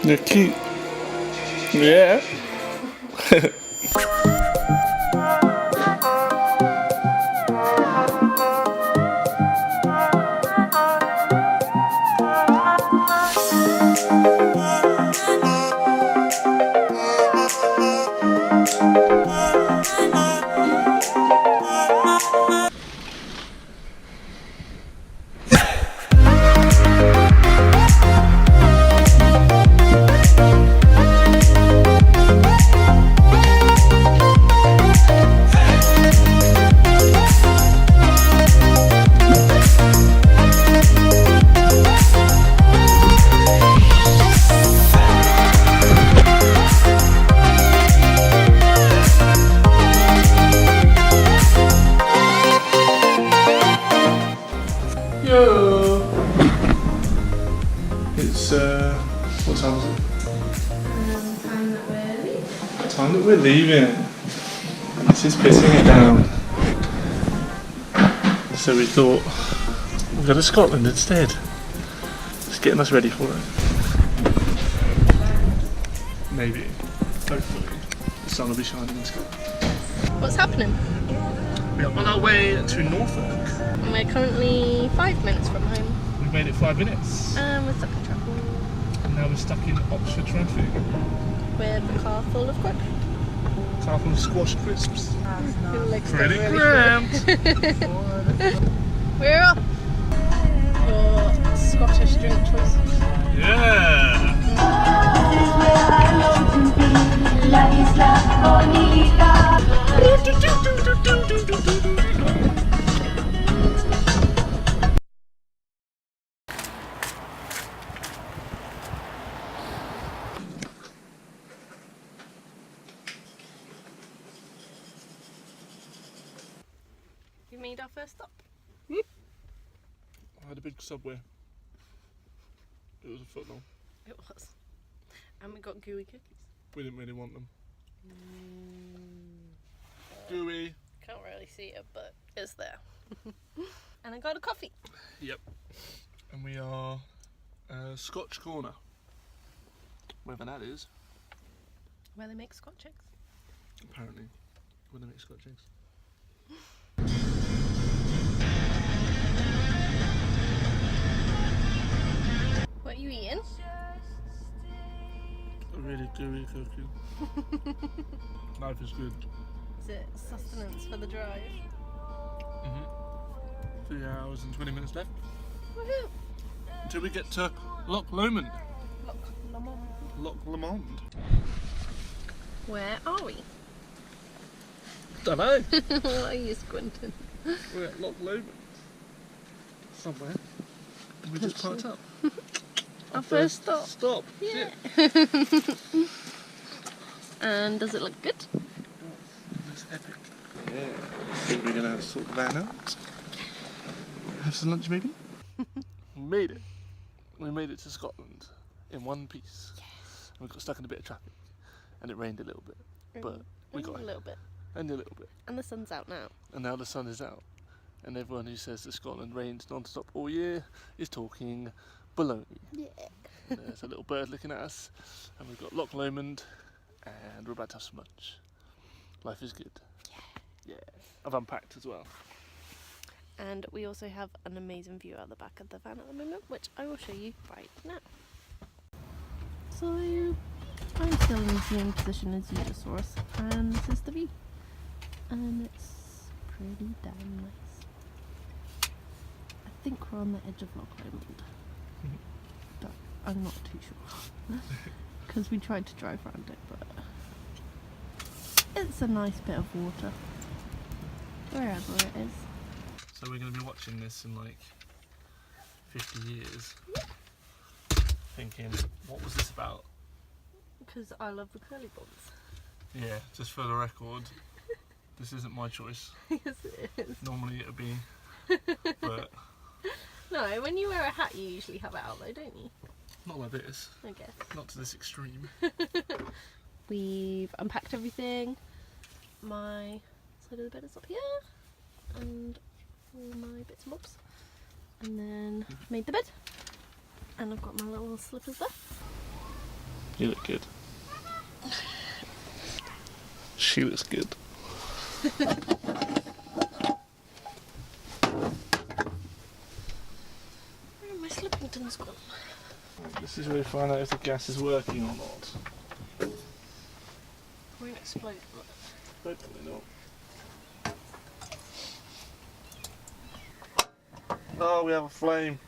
You're cute. Yeah. Yo! It's, what time is it? Time that we're leaving. This is pissing it down. So we thought, we'll go to Scotland instead. Just getting us ready for it. Maybe. Hopefully. The sun will be shining in Scotland. What's happening? We are on our way to Norfolk. And we're currently 5 minutes from home. We've made it 5 minutes. And we're stuck in traffic. And now we're stuck in Oxford traffic. With a car full of crisps. Car full of squash crisps. Pretty Pretty cramped. We're up. Your Scottish drink choices. Yeah. We made our first stop. I had a big Subway. It was a foot long. It was. And we got gooey cookies. We didn't really want them. Gooey. Can't really see it, but it's there. And I got a coffee. Yep. And we are Scotch Corner. Wherever that is. Where they make Scotch eggs. Apparently. Where they make Scotch eggs. What are you eating? A really gooey cookie. Life is good. Is it sustenance for the drive? 3 hours and 20 minutes left. Woohoo! Until we get to Loch Lomond. Loch Lomond. Loch Lomond. Where are we? Don't know. Why are you squinting? We're at Loch Lomond. Somewhere. And we just parked up. Our first stop. Stop. Yeah. And does it look good? Looks epic. Yeah. I think we're gonna sort the van out. Have some lunch maybe? We made it. We made it to Scotland in one piece. Yes. And we got stuck in a bit of traffic. And it rained a little bit. But we got a little bit. Only a little bit. And the sun's out now. And now the sun is out. And everyone who says that Scotland rains non-stop all year is talking baloney. Yeah. And there's a little bird looking at us. And we've got Loch Lomond. And we're about to have some lunch. Life is good. Yeah. I've unpacked as well. And we also have an amazing view out the back of the van at the moment, which I will show you right now. So I'm still in the same position as you just saw us, and this is the view. And it's pretty damn nice. I think we're on the edge of Loch Lomond. But I'm not too sure. Because we tried to drive around it, but it's a nice bit of water. Wherever it is. So we're going to be watching this in like 50 years. Thinking, what was this about? Because I love the curly bonds. Yeah, just for the record, this isn't my choice. Yes, it is. Normally it would be, but No, when you wear a hat, you usually have it out though, don't you? not like this. I guess. Not to this extreme. We've unpacked everything. My side of the bed is up here, and all my bits and bobs. And then made the bed, and I've got my little slippers there. You look good. She looks good. Where are my Slippingtons gone? This is where we find out if the gas is working or not. Won't explode, but... Hopefully not. Oh, we have a flame.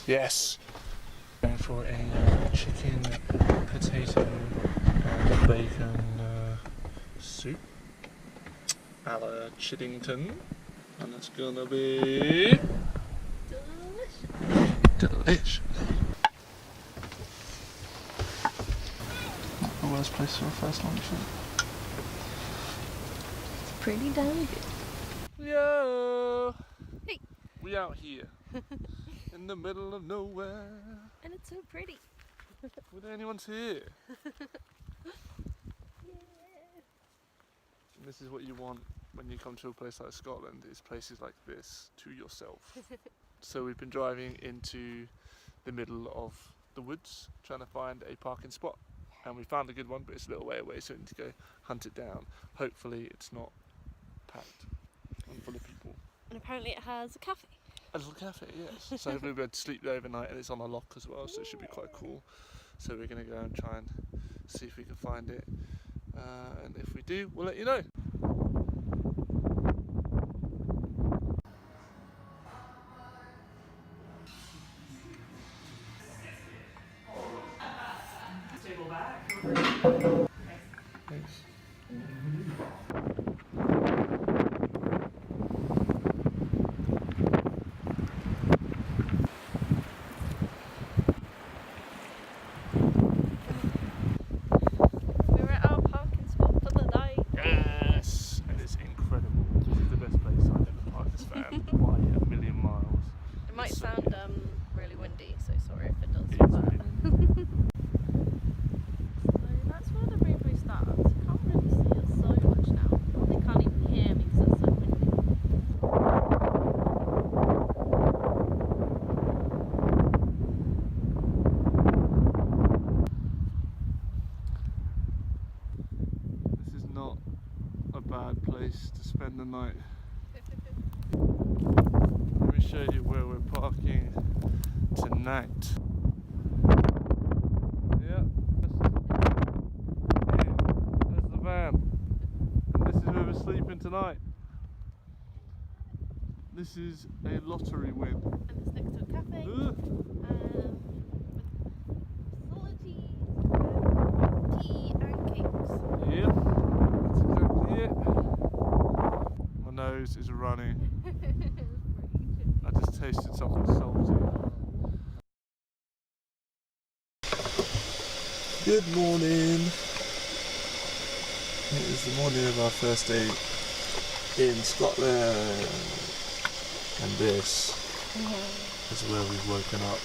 Yes. Going for a chicken, potato, and bacon soup a la Chiddington, and it's gonna be delicious. Not the worst place for a first lunch. It's pretty damn good. Yo! Hey! We out here in the middle of nowhere. And it's so pretty. With anyone's here. And this is what you want when you come to a place like Scotland, is places like this to yourself. So we've been driving into the middle of the woods trying to find a parking spot, and we found a good one, but it's a little way away, so we need to go hunt it down. Hopefully it's not packed and full of people. And apparently it has a cafe. A little cafe, yes. So hopefully we'll be able to sleep there overnight, and it's on a loch as well, so it should be quite cool. So we're going to go and try and see if we can find it, and if we do, we'll let you know. Thanks. We're at our parking spot for the night. Yes, and it's incredible. This is the best place I've ever parked as fan by a million miles. It might It's so sound good. really windy, so sorry if it does. It is but- really So that's where the rainbow starts. You can't really see it so much now. Probably can't even hear me because it's so windy. This is not a bad place to spend the night. Let me show you where we're parking tonight. Yeah, there's the van. And this is where we're sleeping tonight. This is a lottery win. And it's next to a cafe. Ugh. With facilities, tea and cakes. Yep, that's exactly it. My nose is running. I just tasted something salty. Good morning. It is the morning of our first day in Scotland, and this is where we've woken up.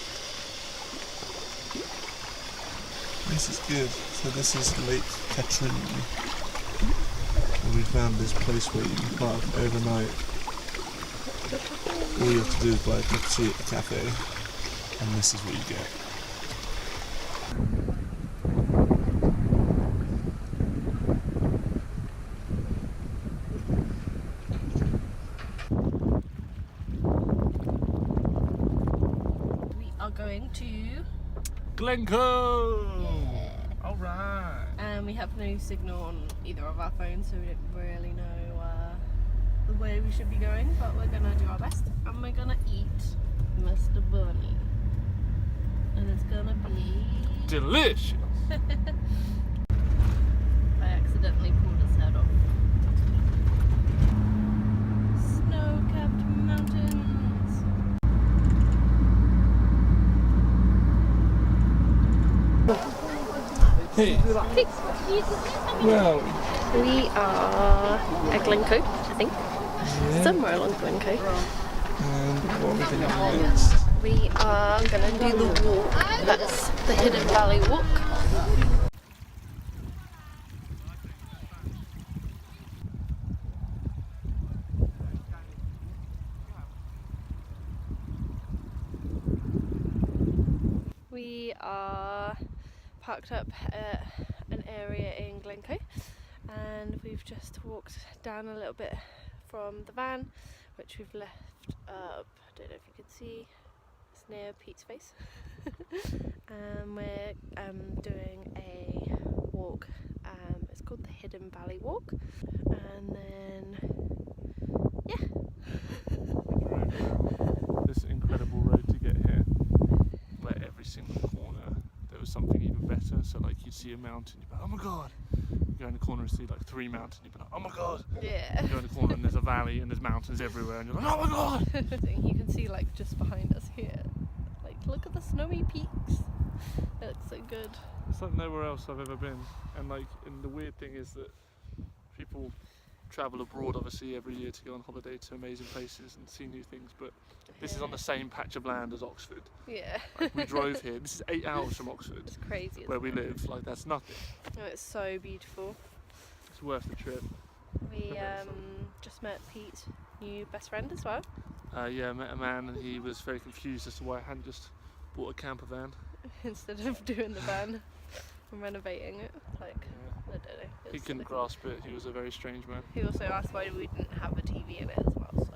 This is good. So this is Lake Katrine. And we found this place where you can park overnight. All you have to do is buy a cup of tea at the cafe, and this is what you get. We are going to... Glencoe! Alright! And we have no signal on either of our phones, so we don't really know the way we should be going, but we're gonna do our best, and we're gonna eat Mr. Bunny. And it's gonna be... Delicious! I accidentally pulled his head off. Snow-capped mountains. Hey, well, We are at Glencoe, I think. yeah. Somewhere along Glencoe. And what are we doing next? We are gonna do the walk. That's the Hidden Valley Walk. We are parked up at an area in Glencoe, and we've just walked down a little bit from the van, which we've left up. I don't know if you can see, it's near Pete's face. And we're doing a walk. It's called the Hidden Valley Walk, and then yeah. This incredible road to get here, where every single corner there was something even better. So like you'd see a mountain, you'd be like, oh my god. You go in the corner and see like 3 mountains, you'd be like, oh my god. Yeah. You go in the corner and there's a valley and there's mountains everywhere, and you're like, oh my god. You can see like just behind us here. Like look at the snowy peaks. It looks so good. It's like nowhere else I've ever been, and the weird thing is that people travel abroad obviously every year to go on holiday to amazing places and see new things, but this is on the same patch of land as Oxford. Yeah. Like, we drove here. This is 8 hours from Oxford. It's crazy. Where we live. Like that's nothing. Oh, it's so beautiful. It's worth the trip. We just met Pete's new best friend as well. Yeah, I met a man and he was very confused as to why I hadn't just bought a camper van instead of doing the van and renovating it. Like, I don't know. He couldn't grasp it. He was a very strange man. He also asked why we didn't have a TV in it as well. So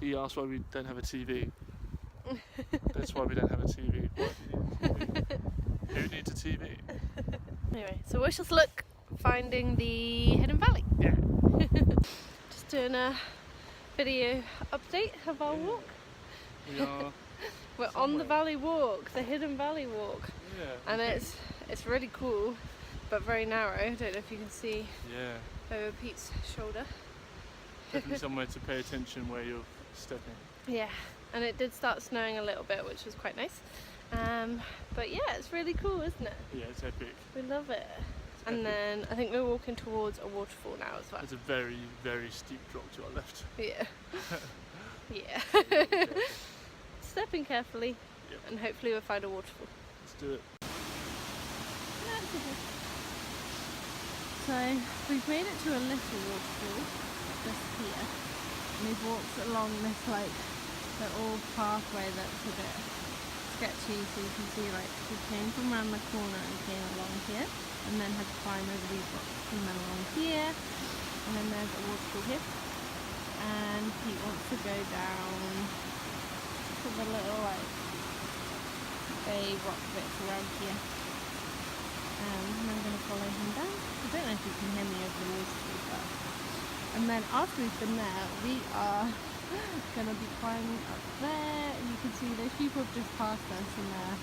he asked why we don't have a TV. That's why we don't have a TV. Why do you need a TV? Who needs a TV? Anyway, so wish us luck finding the Hidden Valley. Yeah. Just doing a video update of our walk. We are. We're somewhere on the Valley Walk, the Hidden Valley Walk. Yeah. And it's really cool, but very narrow. I don't know if you can see over Pete's shoulder. Definitely somewhere to pay attention where you're stepping. Yeah, and it did start snowing a little bit, which was quite nice. But yeah, it's really cool, isn't it? Yeah, it's epic. We love it. And then I think we're walking towards a waterfall now as well. There's a very, very steep drop to our left. Yeah. Yeah. Stepping carefully, and hopefully we'll find a waterfall. Let's do it. So we've made it to a little waterfall just here, and we've walked along this like little pathway that's a bit sketchy, so you can see like we came from around the corner and came along here, and then had to climb over these rocks and then along here, and then there's a waterfall here, and Pete wants to go down to the little like bay rock bits around here, and I'm going to follow him down. I don't know if you can hear me over the waterfall, but and then after we've been there we are going to be climbing up there, and you can see those people have just passed us and they're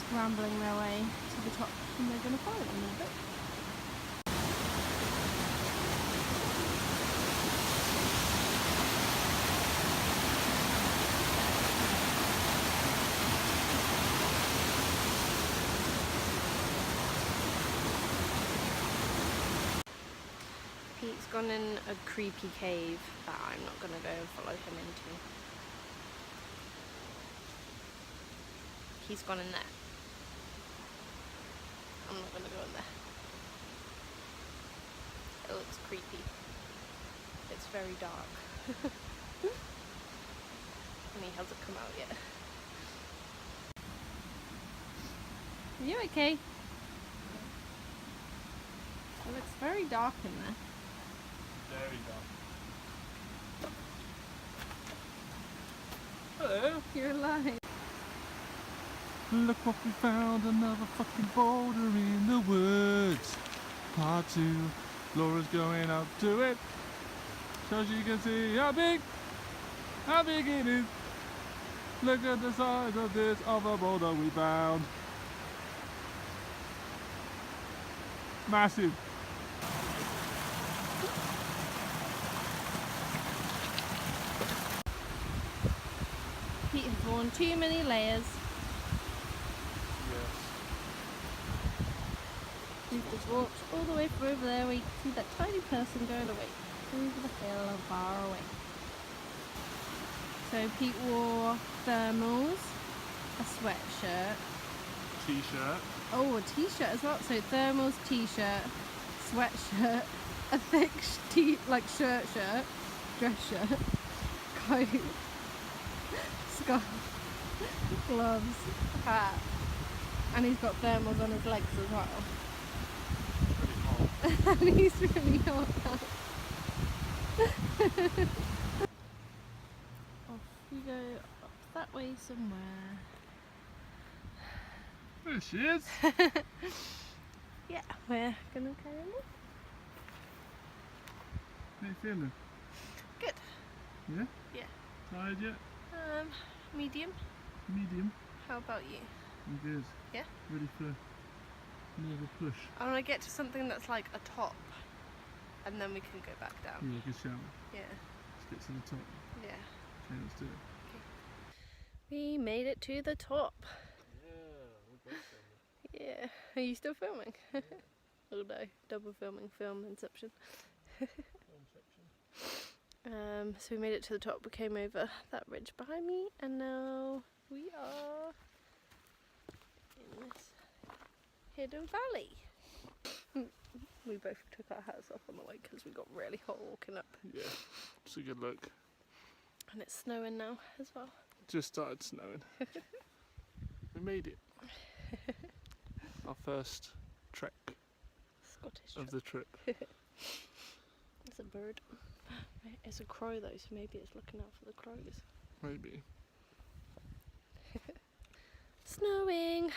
scrambling their way to the top, and they're going to follow them a little bit. Pete's gone in a creepy cave that I'm not going to go and follow him into. He's gone in there. I'm not going to go in there. It looks creepy. It's very dark. And he hasn't come out yet. Are you okay? It looks very dark in there. Very dark. Hello. You're alive. Look what we found, another fucking boulder in the woods. Part 2, Laura's going up to it, so she can see how big it is. Look at the size of this other boulder we found. Massive. Pete has worn too many layers. We've just walked all the way from over there where you can see that tiny person going away over the hill and far away. So Pete wore thermals, a sweatshirt, T-shirt. oh a t-shirt as well, so thermals, t-shirt, sweatshirt, a thick shirt, dress shirt, coat, scarf, gloves, hat, And he's got thermals on his legs as well. Pretty hot. And he's really hot. Off we go up that way somewhere. There she is. Yeah, we're gonna carry on. How you feeling? Good. Yeah? Yeah. Tired yet? Medium. Medium? How about you? I'm good. Yeah? Ready for more of a push. I want to get to something that's like a top, and then we can go back down. Yeah, good shower. Yeah. Let's get to the top. Yeah. Okay, let's do it. We made it to the top. Yeah, we're both filming. Yeah. Are you still filming? Yeah. Oh no, double filming, film inception. So we made it to the top. We came over that ridge behind me, and now we are in this hidden valley. We both took our hats off on the way because we got really hot walking up. Yeah, it's a good look. And it's snowing now as well. Just started snowing. We made it. Our first trek Scottish of the trip. It's a bird. It's a crow though, so maybe it's looking out for the crows. Maybe. Snowing!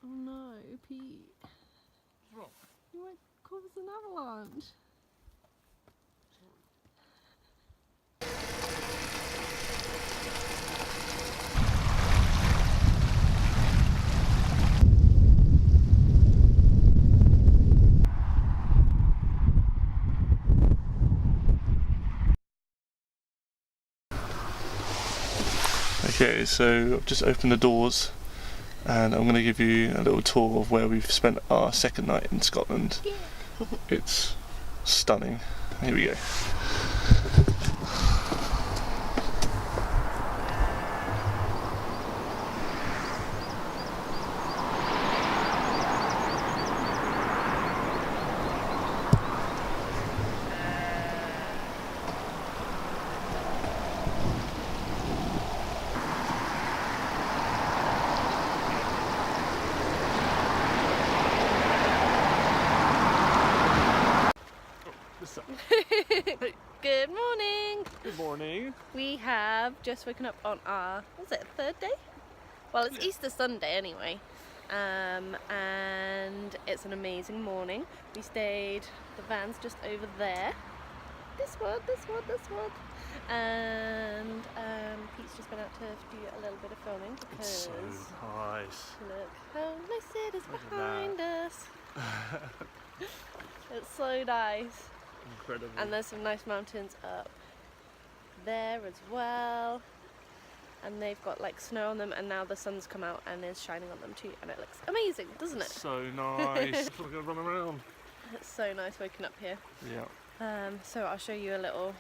Oh no, Pete. What's wrong? You might cause an avalanche. Okay, so I've just opened the doors and I'm going to give you a little tour of where we've spent our second night in Scotland. Yeah. It's stunning. Here we go. Hey. Good morning! Good morning. We have just woken up on our, was it third day? Well, it's Easter Sunday anyway. And it's an amazing morning. We stayed, the van's just over there. This one. And Pete's just been out to do a little bit of filming because It's so nice. look how nice it is Look at behind us. It's so nice. Incredible. And there's some nice mountains up there as well. And they've got like snow on them, and now the sun's come out and is shining on them too, and it looks amazing, doesn't it? So nice. We're going to run around. It's so nice waking up here. Yeah. So I'll show you a little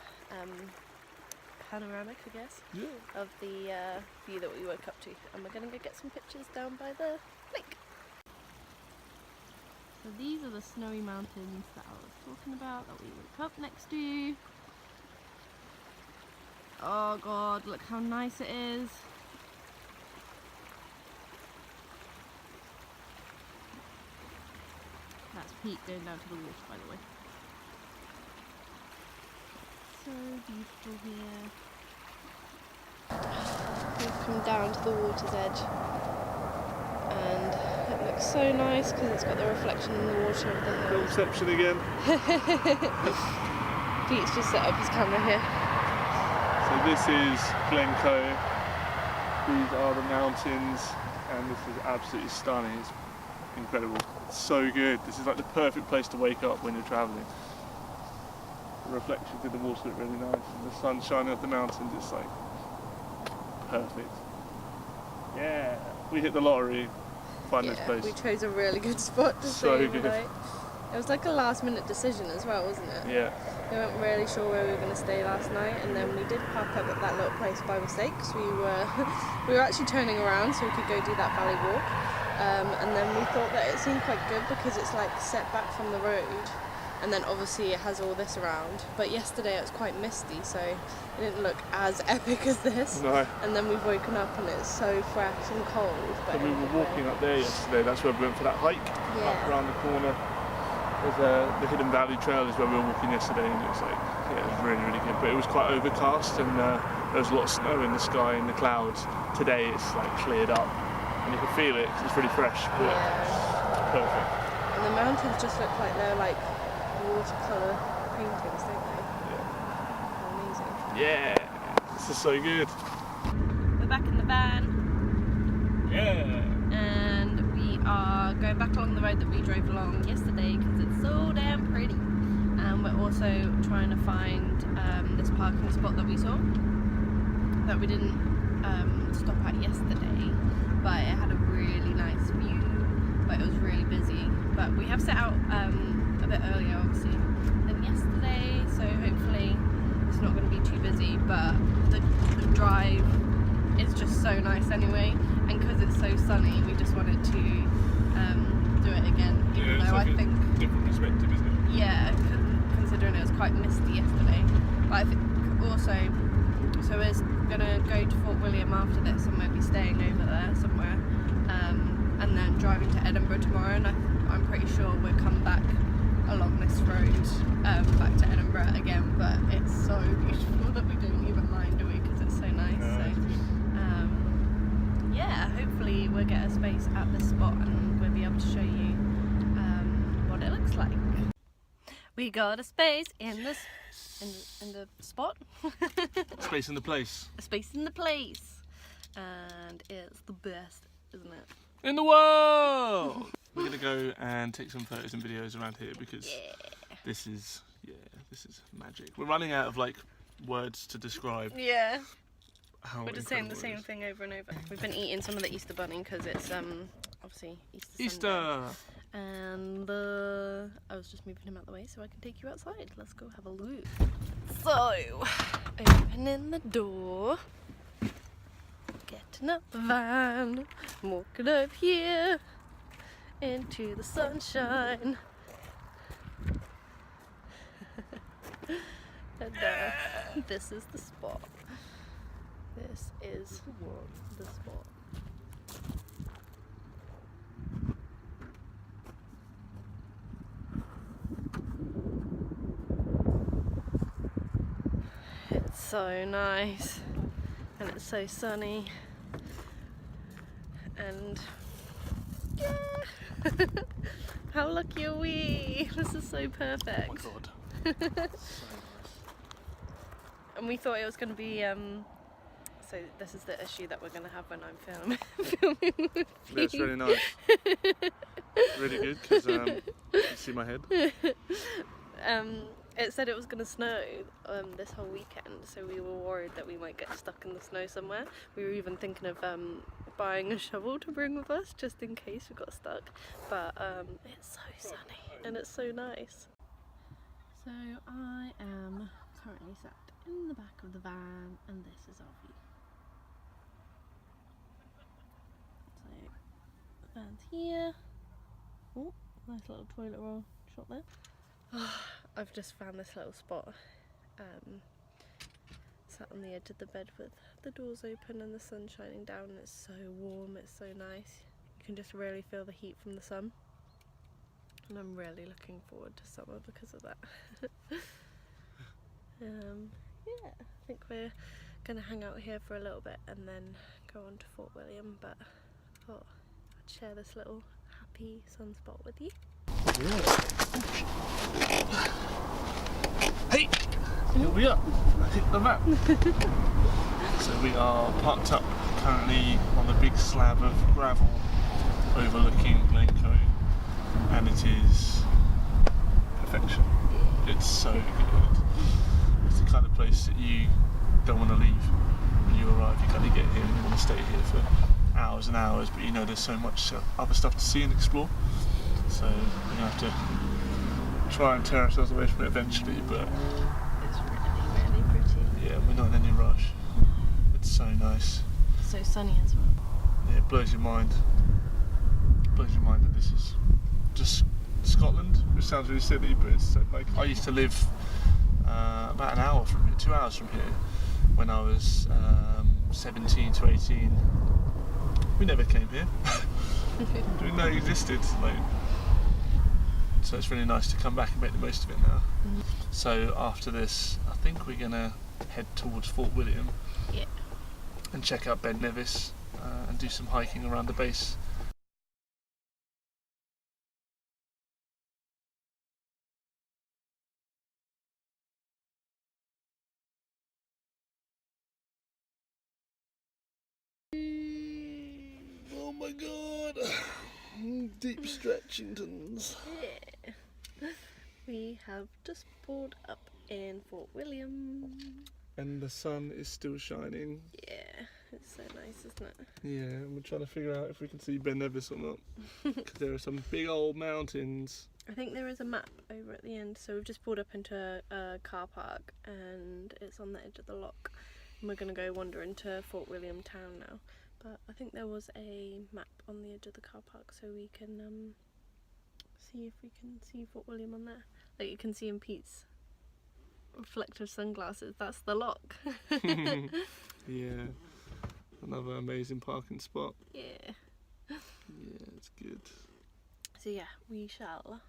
panoramic, I guess, of the view that we woke up to, and we're going to go get some pictures down by the lake. So these are the snowy mountains that I was talking about, that we woke up next to. Oh god, look how nice it is. That's Pete going down to the water, by the way. So beautiful here. We've come down to the water's edge, and it looks so nice because it's got the reflection in the water of the hill. Filmception again. Pete's just set up his camera here. So this is Glencoe. These are the mountains, and this is absolutely stunning. It's incredible. It's so good. This is like the perfect place to wake up when you're travelling. The reflections in the water look really nice, and the sun shining off the mountains. It's like perfect. Yeah, we hit the lottery. Find this place. We chose a really good spot to So stay good. overnight. It was like a last minute decision as well, wasn't it? Yeah. We weren't really sure where we were going to stay last night, and then we did park up at that little place by mistake because we were actually turning around so we could go do that valley walk, and then we thought that it seemed quite good because it's like set back from the road, and then obviously it has all this around. But yesterday it was quite misty, so it didn't look as epic as this. No. And then we've woken up and it's so fresh and cold. But And we were walking up there yesterday, that's where we went for that hike, up around the corner. There's the Hidden Valley Trail is where we were walking yesterday, and it was like, yeah, it was really, really good. But it was quite overcast, and there was a lot of snow in the sky, in the clouds. Today it's like cleared up, and you can feel it, 'cause it's really fresh, but perfect. And the mountains just look like they're like watercolour paintings, don't they? Yeah. Amazing. Yeah, this is so good. We're back in the van. Yeah. And we are going back along the road that we drove along yesterday because it's so damn pretty. And we're also trying to find this parking spot that we saw that we didn't stop at yesterday, but it had a really nice view, but it was really busy. But we have set out a bit earlier obviously than yesterday, so hopefully it's not going to be too busy, but the drive is just so nice anyway, and because it's so sunny we just wanted to do it again, even though like I think different perspective, isn't it? yeah, considering it was quite misty yesterday. But I think also, so we're gonna go to Fort William after this, and we'll be staying over there somewhere, and then driving to Edinburgh tomorrow, and I'm pretty sure we'll come back along this road back to Edinburgh again. But it's so beautiful that we don't even mind, do we? Because it's so nice. Yeah, hopefully we'll get a space at this spot and we'll be able to show you what it looks like. We got a space in this in the spot. Space in the place. A space in the place, and it's the best, isn't it? In the world. We're gonna go and take some photos and videos around here because this is magic. We're running out of like words to describe. Yeah. How We're just saying the same thing over and over. We've been eating some of the Easter bunning because it's obviously Easter Sunday. And I was just moving him out the way so I can take you outside. Let's go have a look. So, opening the door, getting up the van, walking over here into the sunshine. And this is the spot. This is the spot. It's so nice, and it's so sunny, and yeah, how lucky are we? This is so perfect. Oh my god. And we thought it was going to be so this is the issue that we're going to have when I'm filming with you. Yeah, it's really nice. Really good because you see my head. It said it was going to snow this whole weekend, so we were worried that we might get stuck in the snow somewhere. We were even thinking of buying a shovel to bring with us just in case we got stuck, but it's so sunny and it's so nice. So I am currently sat in the back of the van and this is our view. So the van's here. Oh, nice little toilet roll shot there. I've just found this little spot, sat on the edge of the bed with the doors open and the sun shining down, and it's so warm, it's so nice. You can just really feel the heat from the sun, and I'm really looking forward to summer because of that. Yeah, I think we're going to hang out here for a little bit and then go on to Fort William, but I thought I'd share this little happy sunspot with you. Hey, here we are. I hit the map. So we are parked up currently on a big slab of gravel overlooking Glencoe, and it is perfection. It's so good. It's the kind of place that you don't want to leave when you arrive. You kind of get here and you want to stay here for hours and hours, but you know there's so much other stuff to see and explore. So we're going to have to try and tear ourselves away from it eventually, but it's really, really pretty. Yeah, we're not in any rush. It's so nice. So sunny as well. Yeah, it blows your mind. It blows your mind that this is just Scotland, which sounds really silly, but it's like I used to live about an hour from here, 2 hours from here, when I was 17 to 18. We never came here. Didn't know it existed. Like, so it's really nice to come back and make the most of it now. So after this, I think we're gonna head towards Fort William. Yeah. And check out Ben Nevis and do some hiking around the base. Oh my god! Deep stretchingtons. Yeah. We have just pulled up in Fort William. And the sun is still shining. Yeah, it's so nice, isn't it? Yeah, and we're trying to figure out if we can see Ben Nevis or not. Because there are some big old mountains. I think there is a map over at the end. So we've just pulled up into a car park and it's on the edge of the loch. And we're going to go wander into Fort William town now. But I think there was a map on the edge of the car park so we can see if we can see Fort William on there. Like you can see in Pete's reflective sunglasses, that's the loch. Yeah, another amazing parking spot. Yeah. Yeah, it's good. So yeah, we shall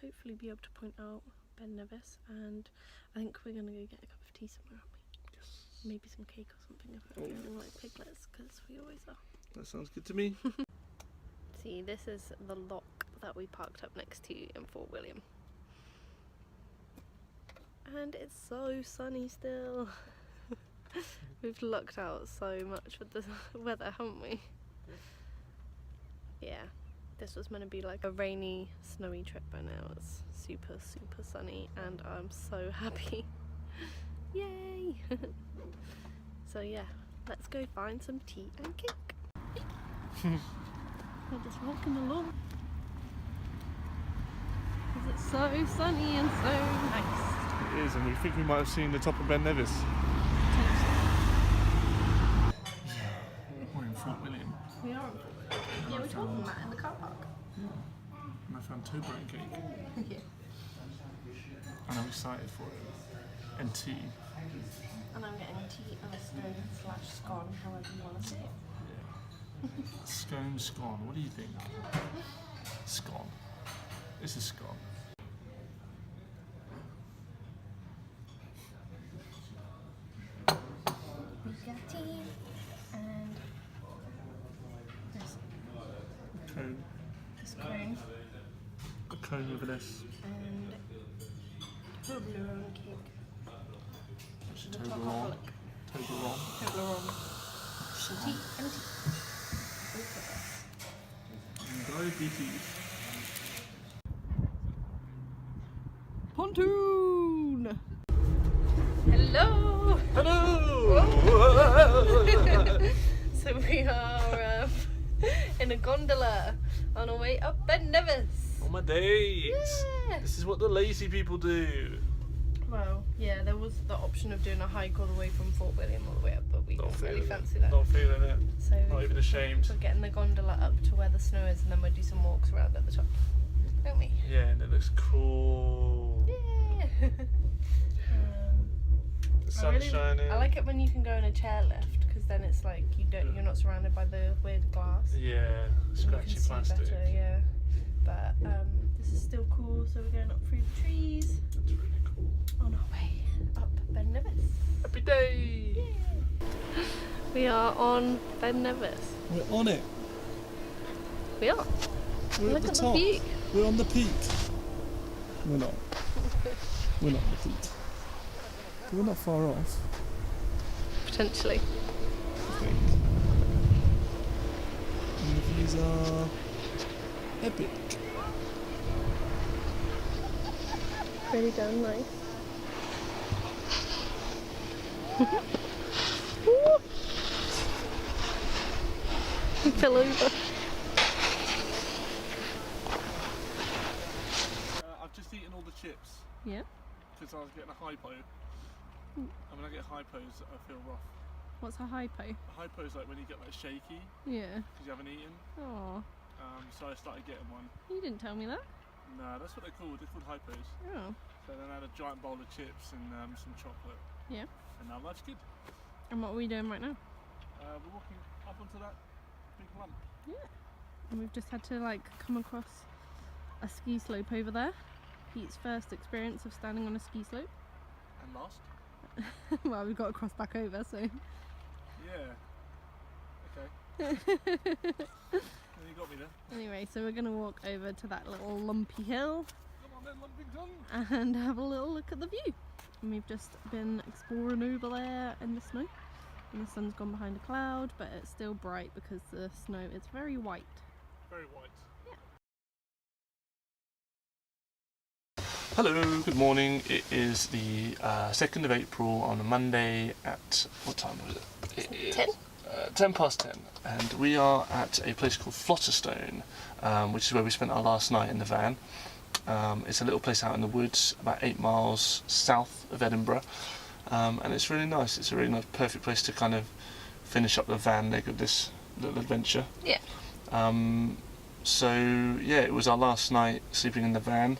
hopefully be able to point out Ben Nevis, and I think we're going to go get a cup of tea somewhere, aren't we? Yes. Maybe some cake or something if we're feeling like piglets, because we always are. That sounds good to me. See, this is the loch that we parked up next to in Fort William. And it's so sunny still. We've lucked out so much with the weather, haven't we? Yeah, this was meant to be like a rainy, snowy trip, but now it's super, super sunny and I'm so happy. Yay! So yeah, let's go find some tea and cake. We're just walking along. Because it's so sunny and so nice. It is, and we think we might have seen the top of Ben Nevis. We're in Fort William. We are in Fort William. Yeah, we told them that in the car park. Yeah. And I found toe brand cake. Yeah. And I'm excited for it. And tea. And I'm getting tea and a scone / scone, however you want to say it. Yeah. Scone. What do you think? Scone. It's a scone. We got tea and this cone. A cone with an S. And Toblerone cake. The Toblerone. chocolate. Toblerone. Toblerone. Some tea and tea. Diabetes. Pontoon! Hello! Hello! So we are in a gondola on our way up Ben Nevis. On my days! Yeah. This is what the lazy people do. Well, yeah, there was the option of doing a hike all the way from Fort William all the way up, but we Not didn't really feeling fancy it. that. Not feeling it. So Not even ashamed. we're getting the gondola up to where the snow is and then we'll do some walks around at the top. Don't we? Yeah, and it looks cool. Yeah! The sun's shining. I like it when you can go in a chairlift because then it's like you're not surrounded by the weird glass. Yeah, And scratchy you can plastic. see better, yeah. But this is still cool, so we're going up through the trees That's really cool. on our way up Ben Nevis. Happy day! Yeah. We are on Ben Nevis. We're on it. We are. We're Look at at the the top. view. We're on the peak. We're not. We're not on the peak. But we're not far off, Potentially. I think. And the views are epic. Pretty damn nice. He fell over. I've just eaten all the chips Yeah. because I was getting a hypo. And when I get hypos, I feel rough. What's a hypo? A hypo is like when you get like shaky Yeah. because you haven't eaten. Oh, So I started getting one. you didn't tell me that. No, that's what they're called. They're called hypos. Oh. So then I had a giant bowl of chips and some chocolate. Yeah. And now life's good. And what are we doing right now? We're walking up onto that big lump. Yeah. And we've just had to like come across a ski slope over there. Pete's first experience of standing on a ski slope. And last. Well, we've got to cross back over, so. Yeah. Okay. You got me there. Anyway, so we're going to walk over to that little lumpy hill. Come on then, Lumpington. And have a little look at the view. And we've just been exploring over there in the snow. And the sun's gone behind a cloud, but it's still bright because the snow is very white. Very white. Yeah. Hello, good morning. It is the 2nd of April on a Monday at, what time was it? It 10? 10 past 10. And we are at a place called Flotterstone, which is where we spent our last night in the van. It's a little place out in the woods, about 8 miles south of Edinburgh. And it's really nice. It's a really nice, perfect place to kind of finish up the van leg of this little adventure. Yeah. So yeah, it was our last night sleeping in the van,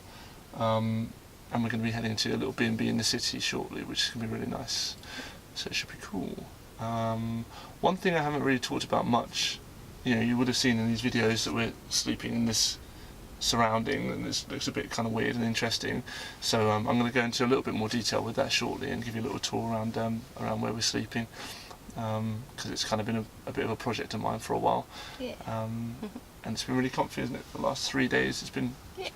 and we're going to be heading to a little B&B in the city shortly, which is going to be really nice. So it should be cool. One thing I haven't really talked about much, you know, you would have seen in these videos that we're sleeping in this surrounding, and this looks a bit kind of weird and interesting. So I'm going to go into a little bit more detail with that shortly and give you a little tour around where we're sleeping, because it's kind of been a bit of a project of mine for a while. Yeah. And it's been really comfy, isn't it? The last 3 days it's been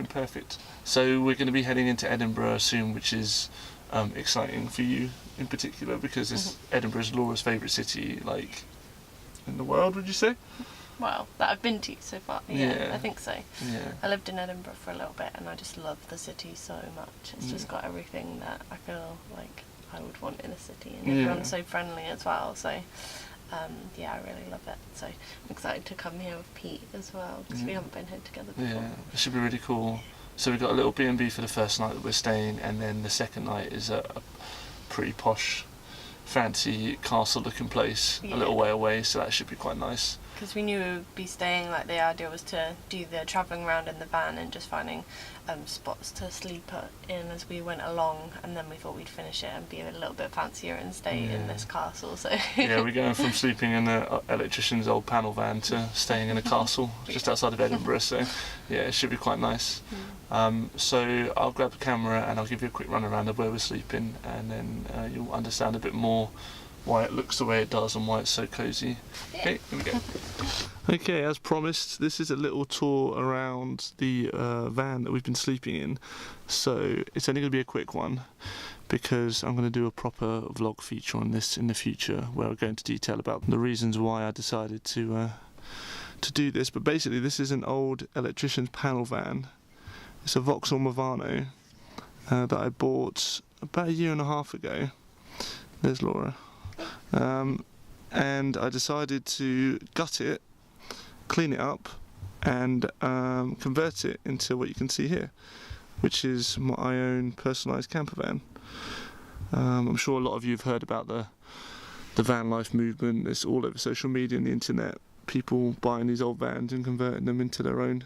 perfect. So we're going to be heading into Edinburgh soon, which is exciting for you in particular, because it's Edinburgh's Laura's favourite city, like, in the world, would you say? Well, that I've been to so far. Yeah, I think so. Yeah. I lived in Edinburgh for a little bit and I just love the city so much. It's just got everything that I feel like I would want in a city, and everyone's so friendly as well. So yeah, I really love it. So I'm excited to come here with Pete as well, because we haven't been here together before. Yeah, it should be really cool. So we've got a little B&B for the first night that we're staying, and then the second night is a pretty posh, fancy castle-looking place, a little way away. So that should be quite nice. Because we knew we would be staying, like the idea was to do the travelling around in the van and just finding spots to sleep in as we went along, and then we thought we'd finish it and be a little bit fancier and stay in this castle. So yeah, we're going from sleeping in an electrician's old panel van to staying in a castle just outside of Edinburgh, so yeah, it should be quite nice. So I'll grab the camera and I'll give you a quick run around of where we're sleeping, and then you'll understand a bit more why it looks the way it does and why it's so cosy. Okay, here we go. Okay, as promised, this is a little tour around the van that we've been sleeping in. So it's only going to be a quick one, because I'm going to do a proper vlog feature on this in the future, where I'll go into detail about the reasons why I decided to do this. But basically, this is an old electrician's panel van. It's a Vauxhall Movano that I bought about 1.5 years ago. There's Laura. And I decided to gut it, clean it up, and convert it into what you can see here, which is my own personalised camper van. I'm sure a lot of you have heard about the Vanlife movement. It's all over social media and the internet, people buying these old vans and converting them into their own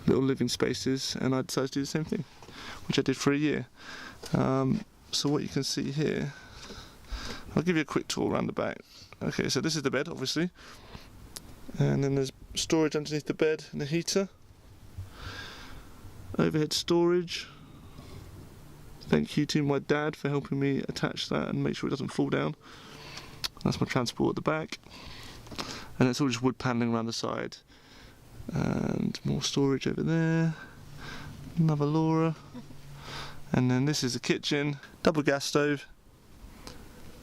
little living spaces, and I decided to do the same thing, which I did for 1 year. So what you can see here, I'll give you a quick tour around the back. Okay, so this is the bed, obviously, and then there's storage underneath the bed and a heater, overhead storage. Thank you to my dad for helping me attach that and make sure it doesn't fall down. That's my transport at the back, and it's all just wood panelling around the side, and more storage over there, another Laura, and then this is the kitchen, double gas stove,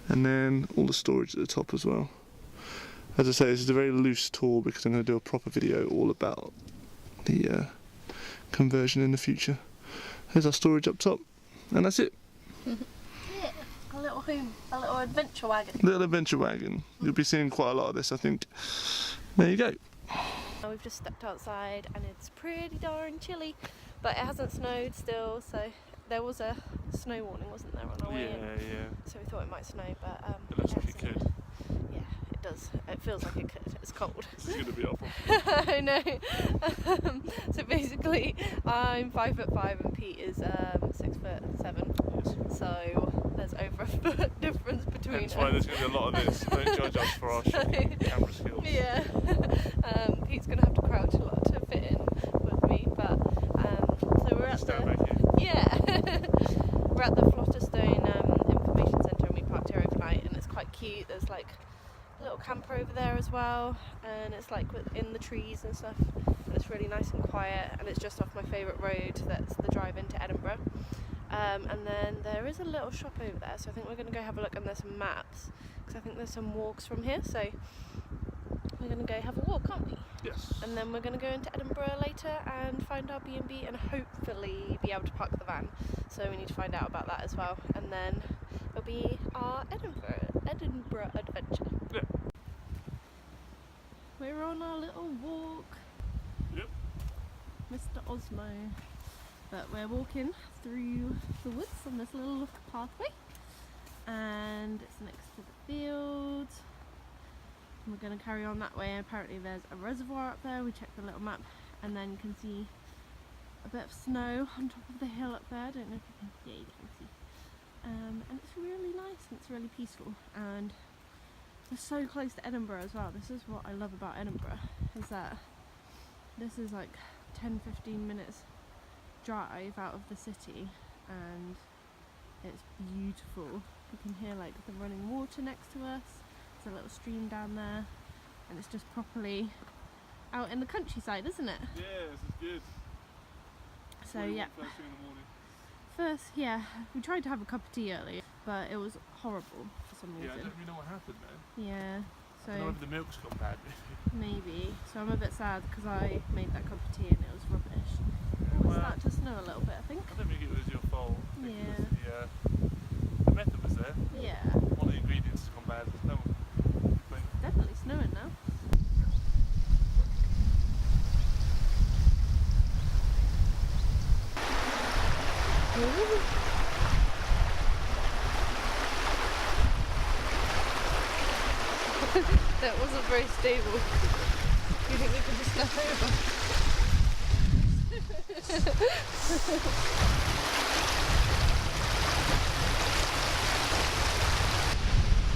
and then all the storage at the top as well. As I say, this is a very loose tour because I'm going to do a proper video all about the conversion in the future. There's our storage up top, and that's it. Yeah, a little home, a little adventure wagon. Little adventure wagon. You'll be seeing quite a lot of this, I think. There you go. We've just stepped outside and it's pretty darn chilly, but it hasn't snowed still, so there was a snow warning, wasn't there, on our way in? Yeah. So we thought it might snow, but It looks like it could. Yeah, does. It feels like it could. It's cold. This is going to be our problem. I know. So basically, I'm 5'5" and Pete is 6'7". Yes. So there's over a foot difference between That's why there's going to be a lot of this. Don't judge us for our shocking camera skills. Yeah. Pete's going to have to crouch a lot to fit in with me, but so we're at Stand the... back here. Yeah. We're at the Flotterstone Information Centre, and we parked here overnight, and it's quite cute. There's like a little camper over there as well, and it's like in the trees and stuff, and it's really nice and quiet, and it's just off my favourite road, that's the drive into Edinburgh. And then there is a little shop over there, so I think we're going to go have a look, and there's some maps, because I think there's some walks from here, so we're going to go have a walk, aren't we? Yes. And then we're going to go into Edinburgh later and find our B&B and hopefully be able to park the van. So we need to find out about that as well. And then it'll be our Edinburgh adventure. Yeah. We're on our little walk. Yep. Mr. Osmo. But we're walking through the woods on this little pathway. And it's next to the fields. We're going to carry on that way. Apparently there's a reservoir up there. We checked the little map, and then you can see a bit of snow on top of the hill up there. I don't know if you can, yeah, you can see. And it's really nice and it's really peaceful, and we're so close to Edinburgh as well. This is what I love about Edinburgh, is that this is like 10-15 minutes drive out of the city, and it's beautiful. You can hear like the running water next to us. There's a little stream down there, and it's just properly out in the countryside, isn't it? Yeah, this is good. So yeah. First thing in the morning. First, yeah, we tried to have a cup of tea earlier, but it was horrible for some Yeah, I reason. don't really know what happened though. Yeah, I don't know so if the milk's gone bad. maybe. So I'm a bit sad because I made that cup of tea and it was rubbish. It was starting to snow a little bit, I think. I don't think it was your fault. I think Yeah. it was the method was there. Yeah, One of the ingredients has gone bad. No one complained. definitely snowing now. That wasn't very stable. You think we could just step over?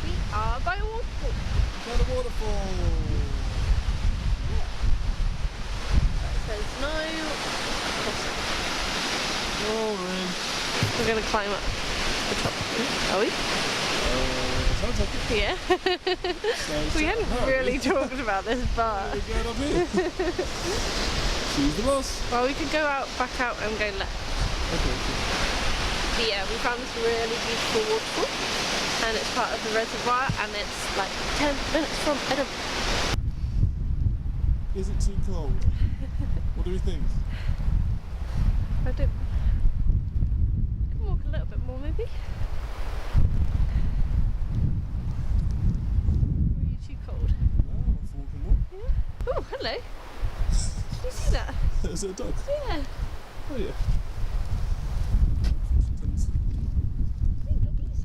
We are by a waterfall. Got a waterfall. It says no crossing. Boring. We're going to climb up the top. Are we? Sounds like it. Yeah. We hadn't really talked about this, but We're going up here. Choose the boss. well, we could go back out and go left. Okay. But yeah, we found this really beautiful waterfall, and it's part of the reservoir, and it's like 10 minutes from Edinburgh. Is it too cold? What do we think? I don't. We can walk a little bit more, maybe. Are you too cold? No, I'm walking more. Yeah. Oh, hello. Did you see that? Is it a dog? Yeah. Oh yeah. Hey, doggies.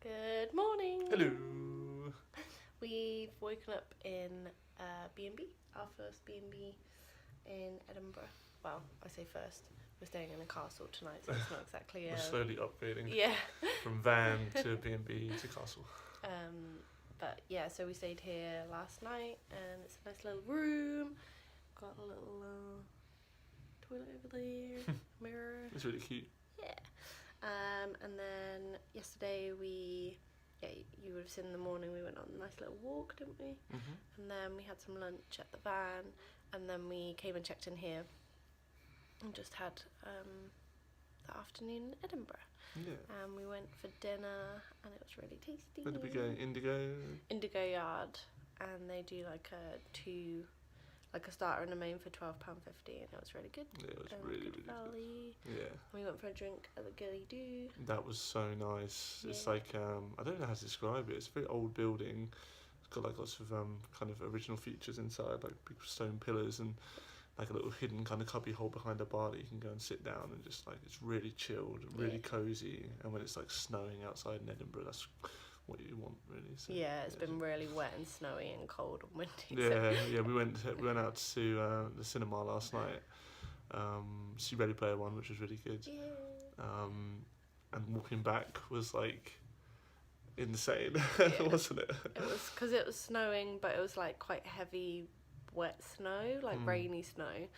Good morning. Hello. We've woken up in B&B, our first B&B in Edinburgh. Well, I say first. We're staying in a castle tonight, so it's not exactly We're slowly upgrading yeah. from van to B&B to castle. But yeah, so we stayed here last night, and it's a nice little room. Got a little toilet over there, mirror. It's really cute. Yeah. And then yesterday you would have seen in the morning we went on a nice little walk, didn't we? Mm-hmm. And then we had some lunch at the van, and then we came and checked in here and just had the afternoon in Edinburgh. Yeah. And we went for dinner, and it was really tasty. Where did we go? Indigo? Indigo Yard, and they do like a 2 like a starter and a main for £12.50, and it was really good. Yeah, it was really good. Yeah. We went for a drink at the Gilly Doo. That was so nice. It's Yeah. like I don't know how to describe it. It's a very old building. It's got like lots of kind of original features inside, like big stone pillars and like a little hidden kind of cubby hole behind a bar that you can go and sit down and just like it's really chilled, really cozy. And when it's like snowing outside in Edinburgh, that's what you want really. So, yeah, it's been really wet and snowy and cold and windy. Yeah, yeah. We went out to the cinema last night. See Ready Player One, which was really good. Yeah. And walking back was like insane, wasn't it? It was because it was snowing, but it was like quite heavy, wet snow, like rainy snow,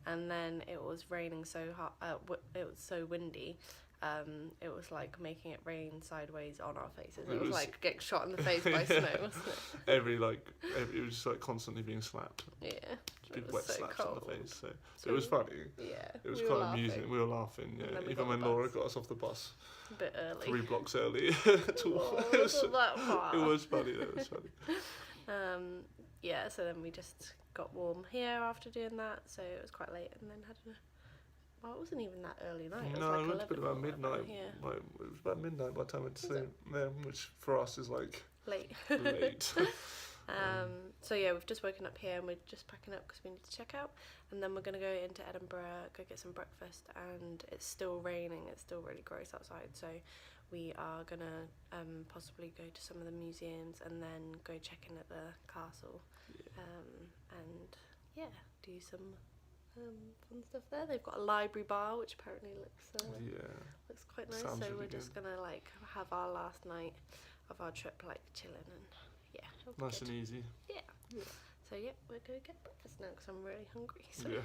and then it was raining so hard. It was so windy. It was like making it rain sideways on our faces. It was like getting shot in the face by snow, wasn't it? It was just like constantly being slapped. Yeah. Big was wet so slaps cold. on the face. So it was funny. Yeah. It was quite amusing. We were laughing. Yeah. Even when Laura got us off the bus. A bit early. 3 blocks early. It wasn't that far. It was funny. It was funny. Yeah. So then we just got warm here after doing that. So it was quite late, and then had a. Well, it wasn't even that early night. It was no, like it went to bed about midnight. Yeah. Like, it was about midnight by the time I went to sleep. Yeah, which for us is like late. late. So yeah, we've just woken up here and we're just packing up because we need to check out, and then we're gonna go into Edinburgh, go get some breakfast, and it's still raining. It's still really gross outside, so we are gonna possibly go to some of the museums and then go check in at the castle, and yeah, do some fun stuff there. They've got a library bar which apparently looks quite nice. Sounds so really we're just gonna like have our last night of our trip like chilling and nice and easy. Yeah. So yeah, we're gonna get breakfast now because I'm really hungry. So. Yeah.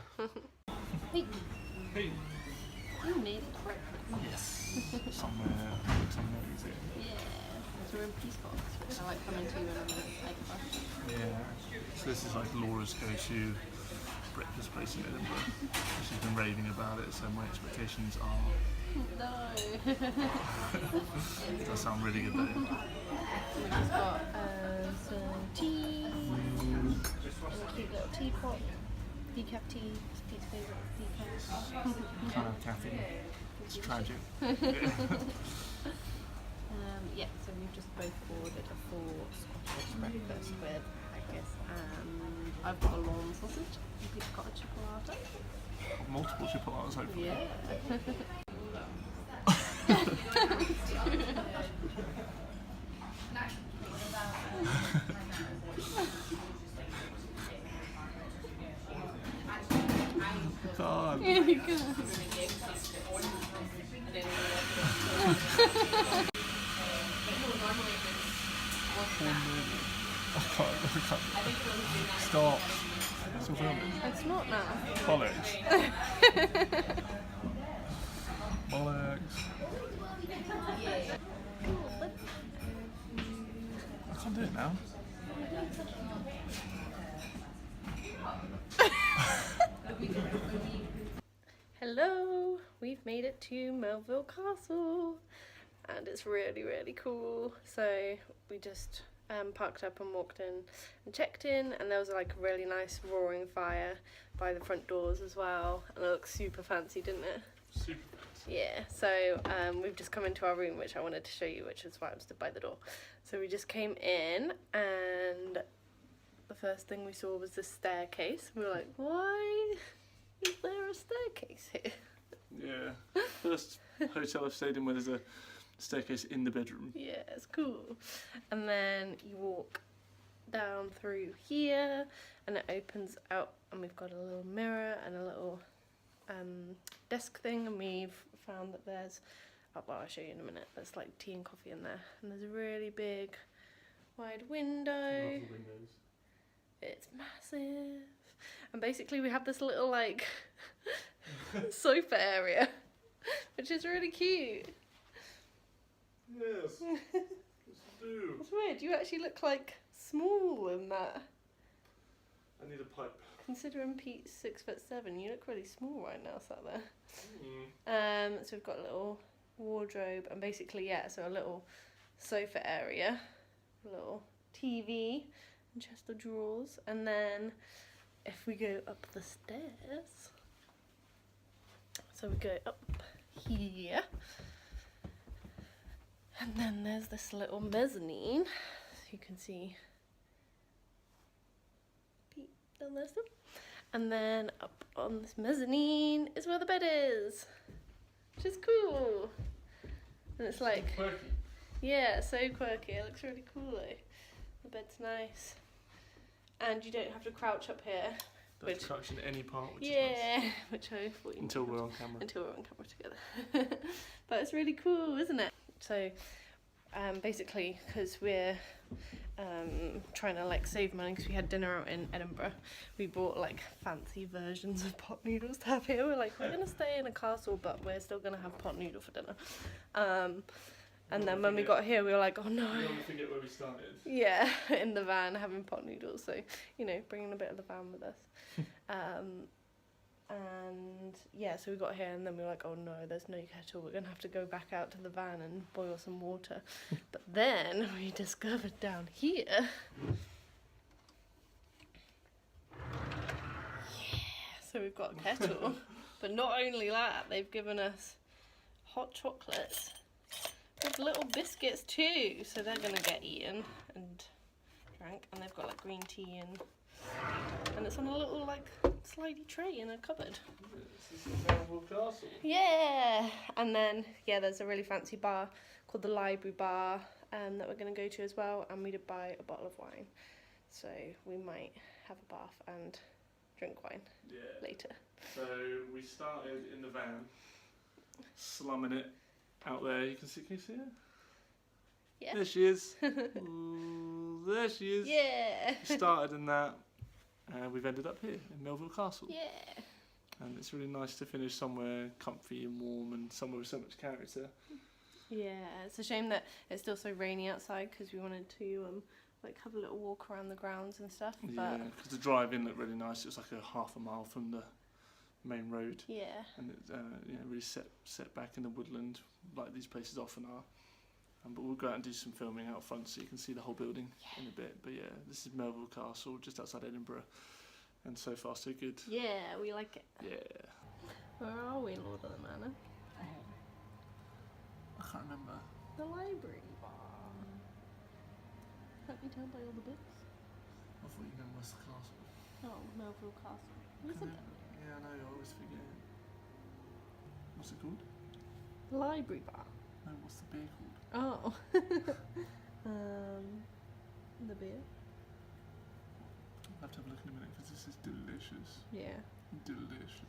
Hey, you made it to breakfast. Yes. Somewhere looks amazing. Yeah. So we're in Peacock, which I like coming to when I'm in Edinburgh. Yeah. So this is like Laura's go-to breakfast place in Edinburgh. She's been raving about it, so my expectations are... No. It does sound really good though. We've just got some tea, and a cute little teapot, decaf tea, Pete's favourite decaf. Kind of caffeine. It's tragic. Yeah, so we've just both ordered a full Scottish breakfast with haggis, and I've got a lawn sausage, and Pete's got a chipolata. Multiple chipolatas, hopefully. Yeah. God. Here we go. I can't. Stop. Still filming. It's not now. Bollocks. Bollocks. I can't do it now. Hello, we've made it to Melville Castle, and it's really, really cool. So we just parked up and walked in and checked in, and there was like a really nice roaring fire by the front doors as well, and it looks super fancy, didn't it? Super fancy. Yeah, so we've just come into our room, which I wanted to show you, which is why I'm stood by the door. So we just came in, and the first thing we saw was the staircase. We were like, why is there a staircase here? Yeah. First hotel I've stayed in where there's a staircase in the bedroom. Yeah, it's cool. And then you walk down through here, and it opens out, and we've got a little mirror and a little desk thing, and we've found that there's, well, I'll show you in a minute, there's like tea and coffee in there, and there's a really big wide window. It's massive, and basically we have this little like sofa area, which is really cute. Yes. Yes, do. It's weird, you actually look like small in that. I need a pipe. Considering Pete's 6'7", you look really small right now sat there. So we've got a little wardrobe, and basically, yeah, so a little sofa area, a little TV, and chest of drawers, and then if we go up the stairs, so we go up here, and then there's this little mezzanine, so you can see peep down there still. And then up on this mezzanine is where the bed is, which is cool. And it's like, quirky. Yeah, so quirky. It looks really cool though. The bed's nice. And you don't have to crouch up here. Don't crouch in any part, which is yeah, nice. which I thought you Until we're on camera. Until we're on camera together. But it's really cool, isn't it? So basically, because we're trying to like save money because we had dinner out in Edinburgh, we bought like fancy versions of pot noodles to have here. We're like, we're gonna stay in a castle, but we're still gonna have pot noodle for dinner. And then when we got here, we were like, oh no. We don't forget where we started. Yeah, in the van having pot noodles. So, you know, bringing a bit of the van with us. And yeah, so we got here and then we were like, oh no, there's no kettle. We're going to have to go back out to the van and boil some water. But then we discovered down here. Yeah, so we've got a kettle. But not only that, they've given us hot chocolates. With little biscuits too, so they're gonna get eaten and drank, and they've got like green tea and it's on a little like slidey tray in a cupboard. This is the Melville Castle. Yeah, and then yeah, there's a really fancy bar called the Library Bar that we're gonna go to as well, and we did buy a bottle of wine, so we might have a bath and drink wine later. So we started in the van, slumming it. Out there, can you see her? Yeah. There she is. Ooh, there she is. Yeah. We started in that, and we've ended up here in Melville Castle. Yeah. And it's really nice to finish somewhere comfy and warm and somewhere with so much character. Yeah, it's a shame that it's still so rainy outside because we wanted to like have a little walk around the grounds and stuff. Yeah, because the drive in looked really nice. It was like a half a mile from the main road. Yeah. And it's really set back in the woodland, like these places often are. But we'll go out and do some filming out front so you can see the whole building in a bit. But yeah, this is Melville Castle, just outside Edinburgh. And so far so good. Yeah, we like it. Yeah. Where are we, Lord of the Manor? I can't remember. The library. Can't you tell by all the books? I thought you meant West Castle. Oh, Melville Castle. You said that. Yeah, I know, I always forget. What's it called? The library bar. No, what's the beer called? Oh. The beer. I'll have to have a look in a minute because this is delicious. Yeah. Delicious.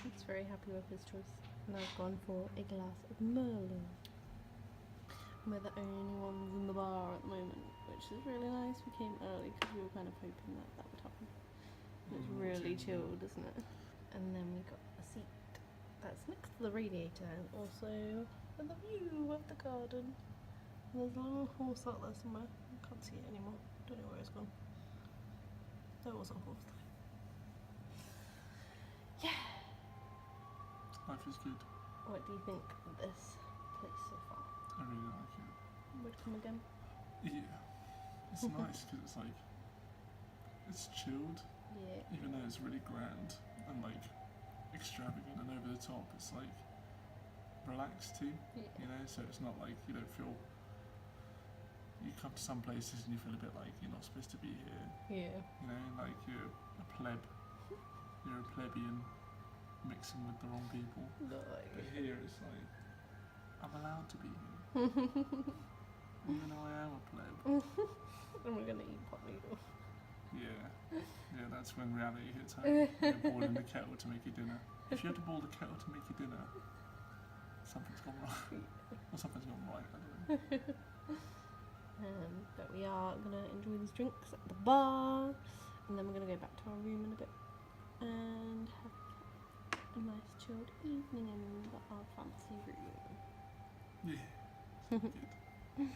He's very happy with his choice. And I've gone for a glass of Merlot. We're the only ones in the bar at the moment, which is really nice. We came early because we were kind of hoping that that would happen. It's really chilled, isn't it? And then we got a seat that's next to the radiator and also with a view of the garden. And there's a little horse out there somewhere. I can't see it anymore. Don't know where it's gone. There was a horse there. Yeah. Life is good. What do you think of this place so far? I really like it. Would come again? Yeah. It's nice because it's like, it's chilled. Yeah. Even though it's really grand and like extravagant and over the top, it's like relaxed too. Yeah. You know, so it's not like you don't feel. You come to some places and you feel a bit like you're not supposed to be here. Yeah. You know, like you're a pleb. You're a plebeian mixing with the wrong people. No. But here it's like I'm allowed to be here. Even though I am a pleb. And we're gonna eat pot noodle. Yeah. Yeah, that's when reality hits home. You're boiling the kettle to make your dinner. If you have to boil the kettle to make your dinner, something's gone wrong. Or something's gone right, I don't know. But we are gonna enjoy these drinks at the bar, and then we're gonna go back to our room in a bit and have a nice chilled evening in our fancy room. Yeah. Good.